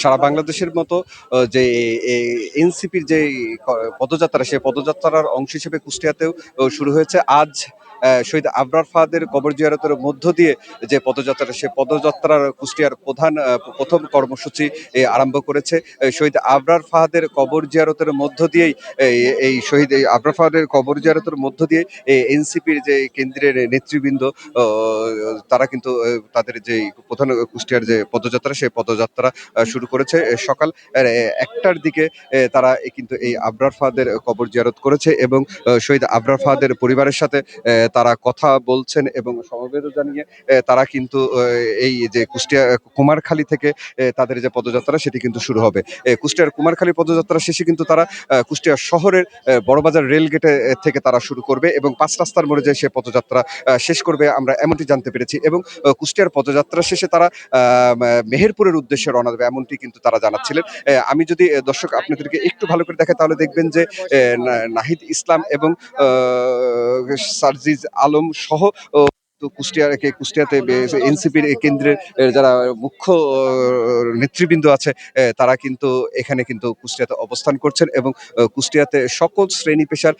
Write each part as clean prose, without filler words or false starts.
সারা বাংলাদেশের মতো যে এনসিপির যে পদযাত্রা, সেই পদযাত্রার অংশ হিসেবে কুষ্টিয়াতেও শুরু হয়েছে আজ। শহীদ আবরার ফাহাদের কবর জিয়ারতের মধ্য দিয়ে যে পদযাত্রা, সে পদযাত্রার কুষ্টিয়ার প্রধান প্রথম কর্মসূচি আরম্ভ করেছে। শহীদ আবরার ফাহাদের কবর জিয়ারতের মধ্য দিয়েই এই শহীদ আবরার ফাহাদের কবর জিয়ারতের মধ্য দিয়ে এনসিপির যে কেন্দ্রের নেতৃবৃন্দ তারা কিন্তু তাদের যে প্রধান কুষ্টিয়ার যে পদযাত্রা, সেই পদযাত্রা শুরু করেছে। সকাল ১টার দিকে তারা কিন্তু এই আবরার ফাহাদের কবর জিয়ারত করেছে এবং শহীদ আবরার ফাহাদের পরিবারের সাথে তারা কথা বলছেন এবং সমবেদনা জানিয়ে তারা কিন্তু এই যে কুষ্টিয়া কুমারখালী থেকে তাদের যে পদযাত্রা, সেটি কিন্তু শুরু হবে। কুষ্টিয়ার কুমারখালী পদযাত্রা শেষে কিন্তু তারা কুষ্টিয়া শহরের বড়বাজার রেল গেটে থেকে তারা শুরু করবে এবং ৫ রাস্তার মোড়ে যে সে পদযাত্রা শেষ করবে, আমরা এমনটি জানতে পেরেছি। এবং কুষ্টিয়ার পদযাত্রা শেষে তারা মেহেরপুরের উদ্দেশ্যে রওনা দেবে, এমনটি কিন্তু তারা জানাচ্ছিলেন। আমি যদি দর্শক আপনাদেরকে একটু ভালো করে দেখাই, তাহলে দেখবেন যে নাহিদ ইসলাম এবং সার্জিজ আলম সহ তো কুষ্টিয়াতে এনসিপির কেন্দ্রের যারা মুখ্য নেতৃবৃন্দ আছে, তারা কিন্তু এখানে কিন্তু কুষ্টিয়াতে অবস্থান করছেন এবং কুষ্টিয়াতে সকল শ্রেণী পেশার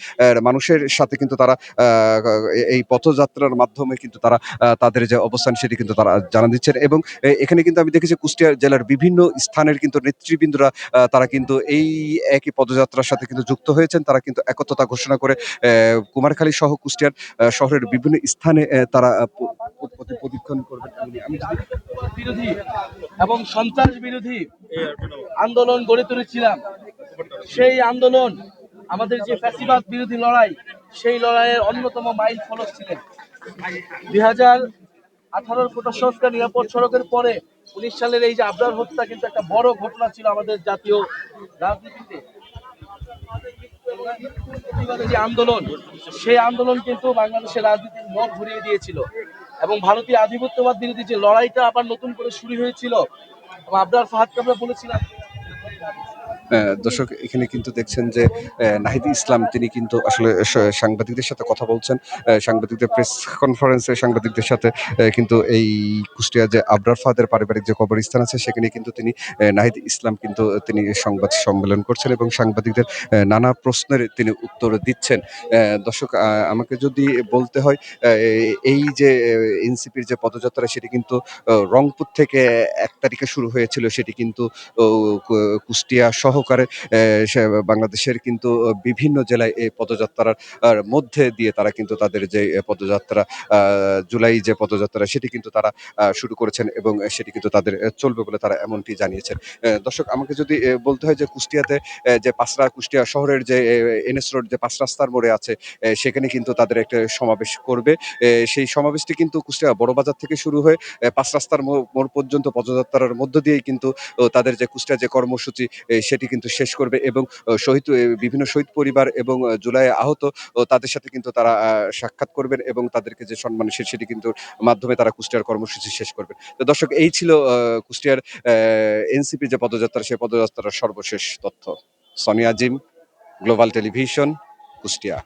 মানুষের সাথে কিন্তু তারা এই পথযাত্রার মাধ্যমে কিন্তু তারা তাদের যে অবস্থান, সেটি কিন্তু তারা জানান দিচ্ছেন। এবং এখানে কিন্তু আমি দেখেছি কুষ্টিয়া জেলার বিভিন্ন স্থানের কিন্তু নেতৃবৃন্দরা তারা কিন্তু এই একই পদযাত্রার সাথে কিন্তু যুক্ত হয়েছেন। তারা কিন্তু একত্রতা ঘোষণা করে কুমারখালী সহ কুষ্টিয়ার শহরের বিভিন্ন স্থানে তারা প্রদক্ষিণ করবেন। আমি বিরোধী এবং সন্ত্রাস বিরোধী আন্দোলন গড়ে তুলেছিলাম। সেই আন্দোলন, আমাদের যে ফ্যাসিবাদ বিরোধী লড়াই, সেই লড়াইয়ের অন্যতম মাইল ফলক ছিলেন 2018 কোটা সংস্কার নিরাপদ সড়কের পরে 19 সালের এই যে আবরার হত্যা কিন্তু একটা বড় ঘটনা ছিল আমাদের জাতীয় রাজনীতিতে। যে আন্দোলন, সেই আন্দোলন কিন্তু বাংলাদেশের রাজনীতির মোড় ঘুরিয়ে দিয়েছিল এবং ভারতীয় আধিপত্যবাদ বিরোধী যে লড়াইটা আবার নতুন করে শুরু হয়েছিল। আবরার ফাহাদকে আমরা বলেছিলাম। দর্শক, এখানে কিন্তু দেখছেন যে নাহিদ ইসলাম তিনি কিন্তু আসলে সাংবাদিকদের সাথে কথা বলছেন। সাংবাদিকদের প্রেস কনফারেন্সে সাংবাদিকদের সাথে কিন্তু এই কুষ্টিয়া যে আবরার ফাহাদের পারিবারিক যে কবরস্থান আছে, সেখানে কিন্তু তিনি নাহিদ ইসলাম কিন্তু তিনি সংবাদ সম্মেলন করছেন এবং সাংবাদিকদের নানা প্রশ্নের তিনি উত্তর দিচ্ছেন। দর্শক, আমাকে যদি বলতে হয়, এই যে এনসিপির যে পদযাত্রা, সেটি কিন্তু রংপুর থেকে ১ তারিখে শুরু হয়েছিল। সেটি কিন্তু কুষ্টিয়া সহকারে বাংলাদেশের কিন্তু বিভিন্ন জেলায় এই পদযাত্রার মধ্যে দিয়ে তারা কিন্তু তাদের যে পদযাত্রা, জুলাই যে পদযাত্রা, সেটি কিন্তু তারা শুরু করেছেন এবং সেটি কিন্তু তাদের চলবে বলে তারা এমনটি জানিয়েছেন। দর্শক, আমাকে যদি বলতে হয় যে কুষ্টিয়াতে যে কুষ্টিয়া শহরের যে এনএস রোড যে ৫ রাস্তার মোড়ে আছে, সেখানে কিন্তু তাদের একটা সমাবেশ করবে। সেই সমাবেশটি কিন্তু কুষ্টিয়া বড়বাজার থেকে শুরু হয়ে ৫ রাস্তার মোড় পর্যন্ত পদযাত্রার মধ্য দিয়েই কিন্তু তাদের যে কুষ্টিয়া যে কর্মসূচি, সেটি কিন্তু শেষ করবে এবং বিভিন্ন শহীদ পরিবার এবং জুলাইয়ে আহত তাদের সাথে কিন্তু তারা সাক্ষাৎ করবেন এবং তাদেরকে যে সম্মান, সেটি কিন্তু মাধ্যমে তারা কুষ্টিয়ার কর্মসূচি শেষ করবেন। তো দর্শক, এই ছিল কুষ্টিয়ার এনসিপি যে পদযাত্রা, সেই পদযাত্রার সর্বশেষ তথ্য। সনি আজিম, গ্লোবাল টেলিভিশন, কুষ্টিয়া।